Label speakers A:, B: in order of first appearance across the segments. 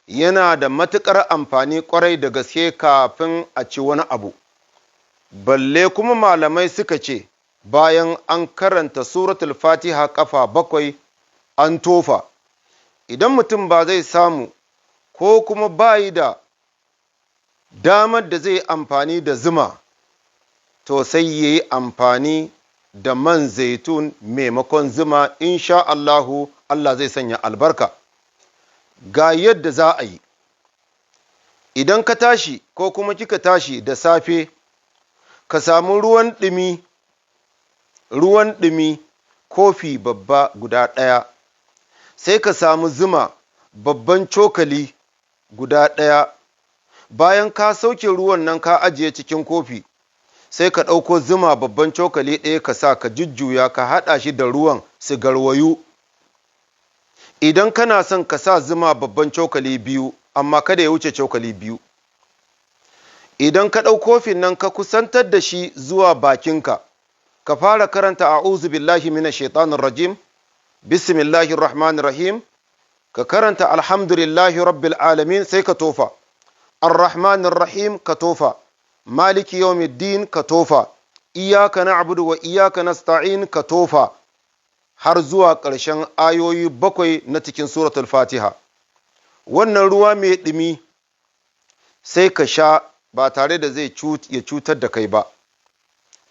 A: yana da matuƙar amfani ƙwarai da gaske kafin a ci wani abu. Balle kuma malamai suka ce, bayan an karanta suratul Fatiha ƙafa 7 an tofa, idan mutum ba zai samu ko kuma bayi da damar da zai amfani da zuma, to sai ya yi amfani da man zaitun maimakon zuma, insha Allahu Allah zai sanya albarka. Ga yadda za a yi, idan ka tashi ko kuma kika tashi da safe, ka samu ruwan ɗumi kofi babba guda ɗaya, sai ka samu zuma babban cokali guda ɗaya. Bayan ka sauke ruwan nan ka ajiye cikin kofi, sai ka ɗauko zuma babban cokali ɗaya ka sa ka jujjuya ka haɗa shi da ruwan su garwayu. Idan kana son ka sa zuma babban cokali 2, amma kada ya wuce cokali 2. Idan ka ɗau kofin nan ka kusantar da shi zuwa bakinka, ka fara karanta a'udhu billahi minash shaitanir rajim, bismillahir rahmanir rahim, ka karanta alhamdulillahi rabbil alamin sai ka tofa, ar-rahmanir rahim ka tofa, maliki yawmiddin ka tofa, iyyaka na'budu wa iyyaka nasta'in ka tofa, har zuwa ƙarshen ayoyi 7 na cikin suratul Fatiha. Wannan ruwa mai ɗumi sai ka sha ba tare da zai ya cutar da kai ba.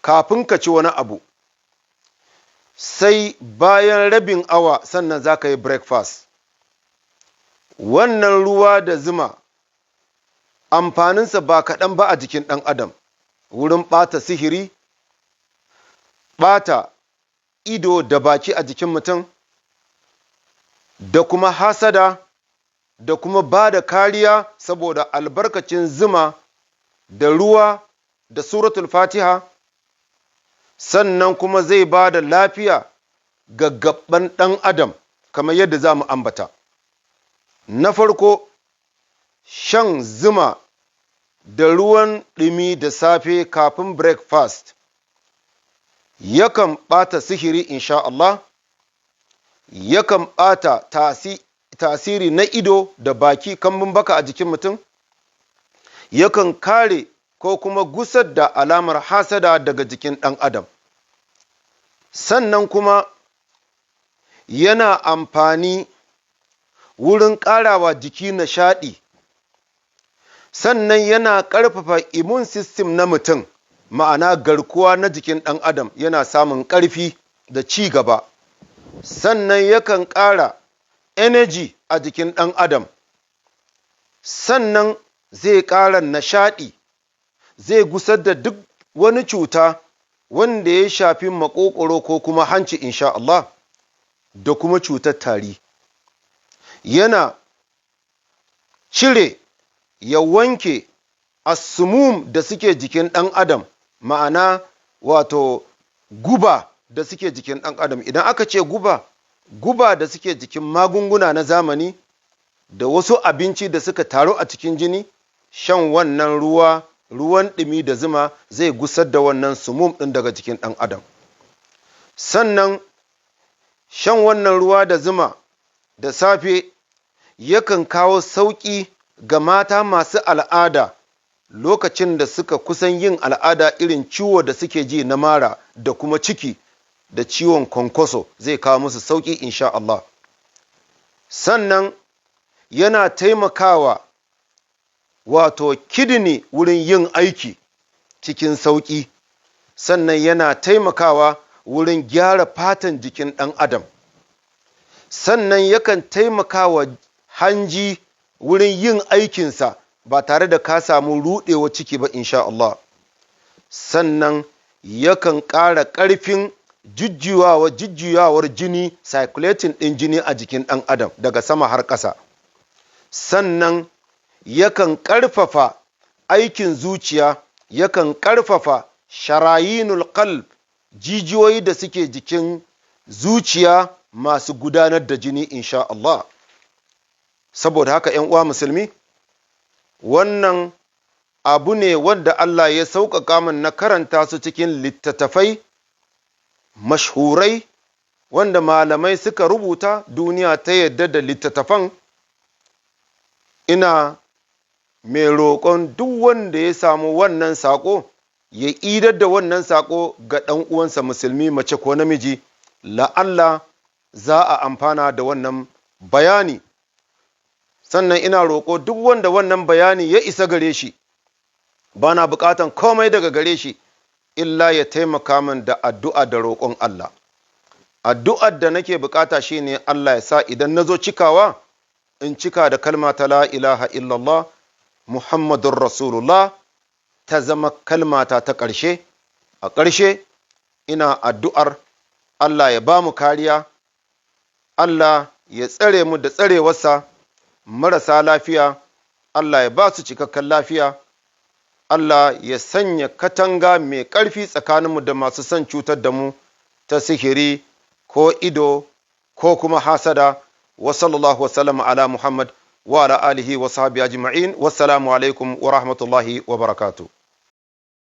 A: Kafin ka ci wani abu, sai bayan rabin awa sannan za ka yi breakfast. Wannan ruwa da zuma amfaninsa ba kaɗan ba a jikin ɗan adam, wurin ɓata sihiri, ɓata ido da baki a jikin mutum, da kuma hasada, da kuma ba da kariya saboda albarkacin zuma da ruwa da suratul Fatiha. Sannan kuma zai ba da lafiya ga gaban ɗan adam kamar yadda za mu ambata. Na farko, shan zuma da ruwan ɗumi da safe kafin breakfast yakan ɓata sihiri insha Allah, yakan ɓata tasiri na ido da baki kambun baka a jikin mutum, yakan kare ko kuma gusar da alamar hasada daga jikin ɗan adam. Sannan kuma yana amfani wurin ƙarawa jiki nishaɗi, sannan yana ƙarfafa immune system na mutum, ma'ana garkuwa na jikin ɗan adam yana samun ƙarfi da ci gaba. Sannan yakan ƙara energy a jikin ɗan adam, sannan zai ƙara nishaɗi, zai gusar da duk wani cuta wanda ya shafi maƙoƙoro ko kuma hanci insha Allah, da kuma cutar tari. Yana cire ya wanke asumum da suke jikin ɗan adam, ma'ana wato guba da suke jikin ɗan adam. Idan aka ce guba da suke jikin magunguna na zamani da wasu abinci da suka taru a cikin jini, shan wannan ruwan ɗumi da zuma zai gusar da wannan sumum ɗin daga jikin ɗan adam. Sannan shan wannan ruwa da zuma da safe yakan kawo sauƙi ga mata masu al'ada lokacin da suka kusan yin al'ada, irin ciwo da suke ji na mara da kuma ciki da ciwon kwankwaso zai kawo musu sauƙi insha Allah. Sannan yana taimakawa wato kidney wurin yin aiki cikin sauƙi, sannan yana taimakawa wurin gyara fatan jikin ɗan adam, sannan yakan taimakawa hanji wurin yin aikinsa ba tare da ka samu ruɗewa ciki ba insha Allah. Sannan yakan ƙara ƙarfin jujjuyawar jini, circulating ɗin jini a jikin ɗan adam daga sama har ƙasa. Sannan yakan ƙarfafa aikin zuciya, yakan ƙarfafa sharayinul qalb, jijiyoyi da suke jikin zuciya masu gudanar da jini insha Allah. Saboda haka ‘yan uwa musulmi, wannan abu ne wanda Allah ya sauƙaƙa min na karanta su cikin littattafai mashhurai wanda malamai suka rubuta, duniya ta yadda da littattafan, ina mai roƙon duk wanda ya samu wannan saƙo ya idar da wannan saƙo ga ɗan uwansa musulmi mace ko namiji, la'alla za a amfana da wannan bayani. Sannan ina roƙo duk wanda wannan bayani ya isa gare shi, ba na buƙatan komai daga gare shi, illa ya taimaka min da addu'a da roƙon Allah. Addu'ar da nake buƙata shi ne Allah ya sa idan na zo cikawa, in cika da kalma ta la ilaha illallah Muhammadun Rasulullah, ta zama kalmata ta ƙarshe. A ƙarshe ina addu'ar Allah ya ba mu kariya, Allah ya tsare mu da tsarewarsa, marasa lafiya Allah ya ba su cikakken lafiya, Allah ya sanya katanga mai ƙarfi tsakaninmu da masu son cutar da mu ta sihiri ko ido ko kuma hasada. Wa sallallahu wa sallama ala Muhammad wa ala alihi wa sahbihi ajma'in. Wassalamu alaikum wa rahmatullahi wa barakatuh.